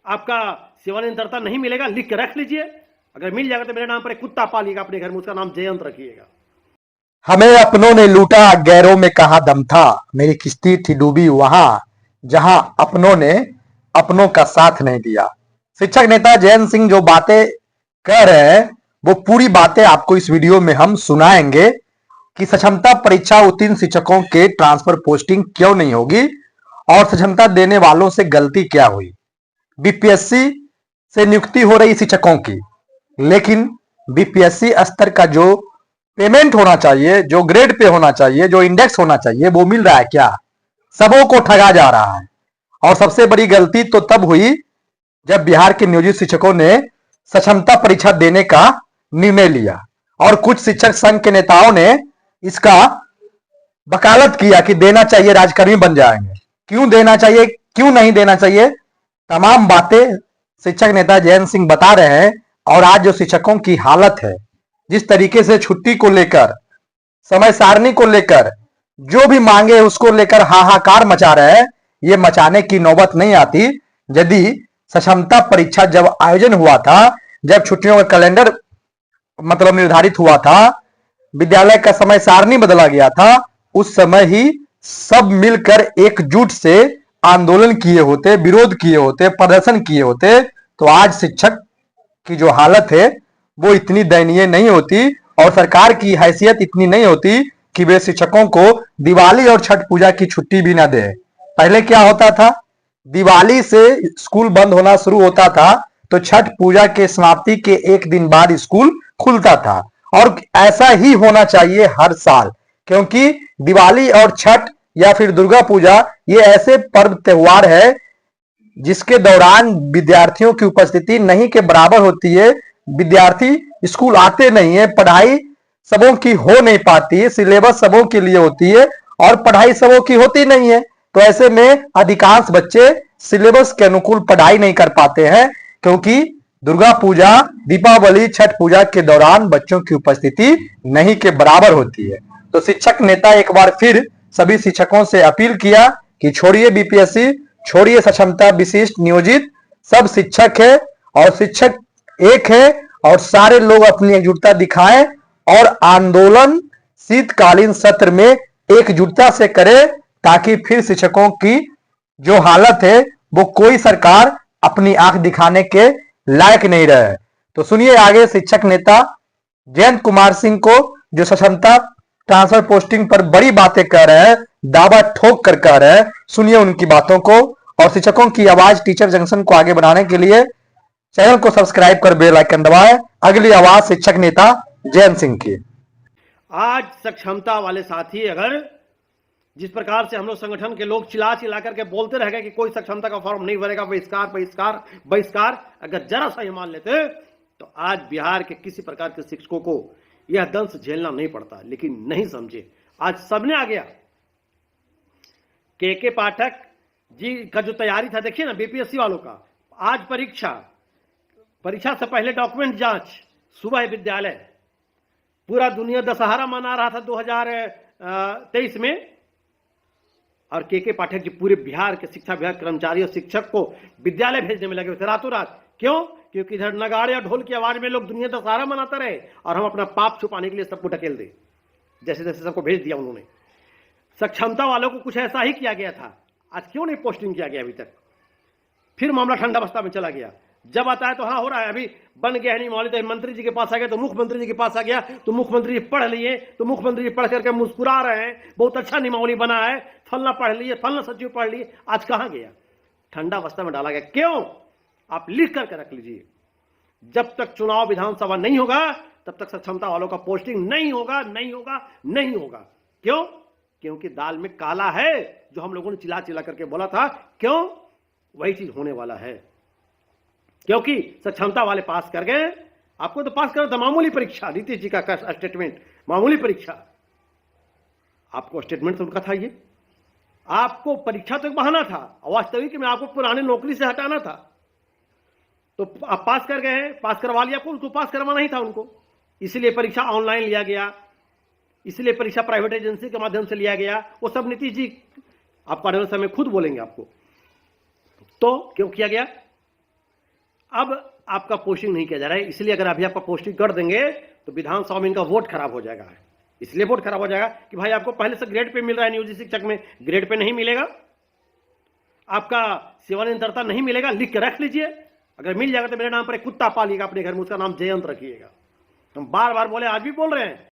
आपका सेवानिरंतरता नहीं मिलेगा, लिख के रख लीजिए। अगर मिल जाएगा तो मेरे नाम पर एक कुत्ता पालिएगा अपने घर में, उसका नाम जयंत रखिएगा। हमें अपनों ने लूटा, गैरों में कहाँ दम था। मेरी किश्ती थी डूबी वहां जहां अपनों ने अपनों का साथ नहीं दिया। शिक्षक नेता जयंत सिंह जो बातें कह रहे हैं वो पूरी बातें आपको इस वीडियो में हम सुनाएंगे कि सक्षमता परीक्षा उत्तीर्ण शिक्षकों के ट्रांसफर पोस्टिंग क्यों नहीं होगी और सक्षमता देने वालों से गलती क्या हुई। बीपीएससी से नियुक्ति हो रही शिक्षकों की, लेकिन बीपीएससी स्तर का जो पेमेंट होना चाहिए, जो ग्रेड पे होना चाहिए, जो इंडेक्स होना चाहिए, वो मिल रहा है क्या? सबों को ठगा जा रहा है। और सबसे बड़ी गलती तो तब हुई जब बिहार के नियोजित शिक्षकों ने सक्षमता परीक्षा देने का निर्णय लिया और कुछ शिक्षक संघ के नेताओं ने इसका वकालत किया कि देना चाहिए, राजकर्मी बन जाएंगे। क्यों देना चाहिए, क्यों नहीं देना चाहिए, तमाम बातें शिक्षक नेता जयंत सिंह बता रहे हैं। और आज जो शिक्षकों की हालत है, जिस तरीके से छुट्टी को लेकर, समय सारणी को लेकर, जो भी मांगे उसको लेकर हाहाकार मचा रहे हैं, ये मचाने की नौबत नहीं आती यदि सक्षमता परीक्षा जब आयोजन हुआ था, जब छुट्टियों का कैलेंडर मतलब निर्धारित हुआ था, विद्यालय का समय सारणी बदला गया था, उस समय ही सब मिलकर एकजुट से आंदोलन किए होते, विरोध किए होते, प्रदर्शन किए होते, तो आज शिक्षक की जो हालत है वो इतनी दयनीय नहीं होती और सरकार की हैसियत इतनी नहीं होती कि वे शिक्षकों को दिवाली और छठ पूजा की छुट्टी भी ना दे। पहले क्या होता था, दिवाली से स्कूल बंद होना शुरू होता था तो छठ पूजा के समाप्ति के एक दिन बाद स्कूल खुलता था। और ऐसा ही होना चाहिए हर साल, क्योंकि दिवाली और छठ या फिर दुर्गा पूजा ये ऐसे पर्व त्योहार है जिसके दौरान विद्यार्थियों की उपस्थिति नहीं के बराबर होती है। विद्यार्थी स्कूल आते नहीं है, पढ़ाई सबों की हो नहीं पाती है, सिलेबस सबों के लिए होती है और पढ़ाई सबों की होती नहीं है। तो ऐसे में अधिकांश बच्चे सिलेबस के अनुकूल पढ़ाई नहीं कर पाते हैं, क्योंकि दुर्गा पूजा, दीपावली, छठ पूजा के दौरान बच्चों की उपस्थिति नहीं के बराबर होती है। तो शिक्षक नेता एक बार फिर सभी शिक्षकों से अपील किया कि छोड़िए बीपीएससी, छोड़िए सक्षमता विशिष्ट नियोजित, सब शिक्षक है और शिक्षक एक है और सारे लोग अपनी एकजुटता दिखाएं और आंदोलन शीतकालीन सत्र में एकजुटता से करें, ताकि फिर शिक्षकों की जो हालत है वो कोई सरकार अपनी आंख दिखाने के लायक नहीं रहे। तो सुनिए आगे शिक्षक नेता जयंत कुमार सिंह को, जो सक्षमता ट्रांसफर पोस्टिंग पर बड़ी बातें कह रहे हैं, दावा ठोक कर कह रहे हैं। सुनिए उनकी बातों को और शिक्षकों की आवाज टीचर जंक्शन को आगे बढ़ाने के लिए चैनल को सब्सक्राइब कर बेल आइकन दबाएं। अगली आवाज शिक्षक नेता जयंत सिंह की। आज सक्षमता वाले साथी, अगर जिस प्रकार से हम लोग संगठन के लोग चिल्ला चिल्ला करके बोलते रह गए कि कोई सक्षमता का फॉर्म नहीं भरेगा, बहिष्कार बहिष्कार बहिष्कार, अगर जरा सा ये मान लेते तो आज बिहार के किसी प्रकार के शिक्षकों को यह दंश झेलना नहीं पड़ता। लेकिन नहीं समझे, आज सबने आ गया। के पाठक जी का जो तैयारी था, देखिए ना बीपीएससी वालों का, आज परीक्षा से पहले डॉक्यूमेंट जांच, सुबह विद्यालय, पूरा दुनिया दशहरा मना रहा था 2023 में, और के पाठक जी पूरे बिहार के शिक्षा विभाग कर्मचारी और शिक्षक को विद्यालय भेजने में लगे हुए थे रातों रात। क्यों? क्योंकि इधर नगाड़े और ढोल की आवाज में लोग दुनिया दशहरा मनाते रहे और हम अपना पाप छुपाने के लिए सबको ढकेल दे, जैसे जैसे सबको भेज दिया उन्होंने। सक्षमता वालों को कुछ ऐसा ही किया गया था। आज क्यों नहीं पोस्टिंग किया गया अभी तक? फिर मामला ठंडा अवस्था में चला गया। जब आता है तो हाँ हो रहा है, अभी बन गया है नहीं मामले, तो मंत्री जी के पास आ गया, तो मुख्यमंत्री जी के पास आ गया, तो मुख्यमंत्री जी पढ़ लिए, तो मुख्यमंत्री जी पढ़ करके मुस्कुरा रहे हैं, बहुत अच्छा नियमावली बना है, फलना पढ़ लिए, फलना सचिव पढ़ लिए। आज कहां गया? ठंडा अवस्था में डाला गया। क्यों? आप लिख करके रख लीजिए, जब तक चुनाव विधानसभा नहीं होगा तब तक सक्षमता वालों का पोस्टिंग नहीं होगा, नहीं होगा, नहीं होगा। क्यों? क्योंकि दाल में काला है, जो हम लोगों ने चिल्ला चिल्ला करके बोला था। क्यों? वही चीज होने वाला है, क्योंकि सक्षमता वाले पास कर गए। आपको तो पास करो तो मामूली परीक्षा, नीतीश जी का स्टेटमेंट, मामूली परीक्षा। आपको स्टेटमेंट तो उनका था, ये आपको परीक्षा तो एक बहाना था, वास्तविक में आपको पुराने नौकरी से हटाना था। तो आप पास कर गए हैं, पास करवा लिया, आपको उनको पास करवाना ही था उनको, इसलिए परीक्षा ऑनलाइन लिया गया, इसलिए परीक्षा प्राइवेट एजेंसी के माध्यम से लिया गया। वो सब नीतीश जी आपका समय खुद बोलेंगे आपको। तो क्यों किया गया? अब आपका पोस्टिंग नहीं किया जा रहा है, इसलिए अगर अभी आपका पोस्टिंग कर देंगे तो विधानसभा में इनका वोट खराब हो जाएगा। इसलिए वोट खराब हो जाएगा कि भाई आपको पहले से ग्रेड पे मिल रहा है, नियोजित शिक्षक में ग्रेड पे नहीं मिलेगा, आपका सेवानिरंतरता नहीं मिलेगा, लिख के रख लीजिए। अगर मिल जाएगा तो मेरे नाम पर एक कुत्ता पालिएगा अपने घर में, उसका नाम जयंत रखिएगा। हम बार बार बोले, आज भी बोल रहे हैं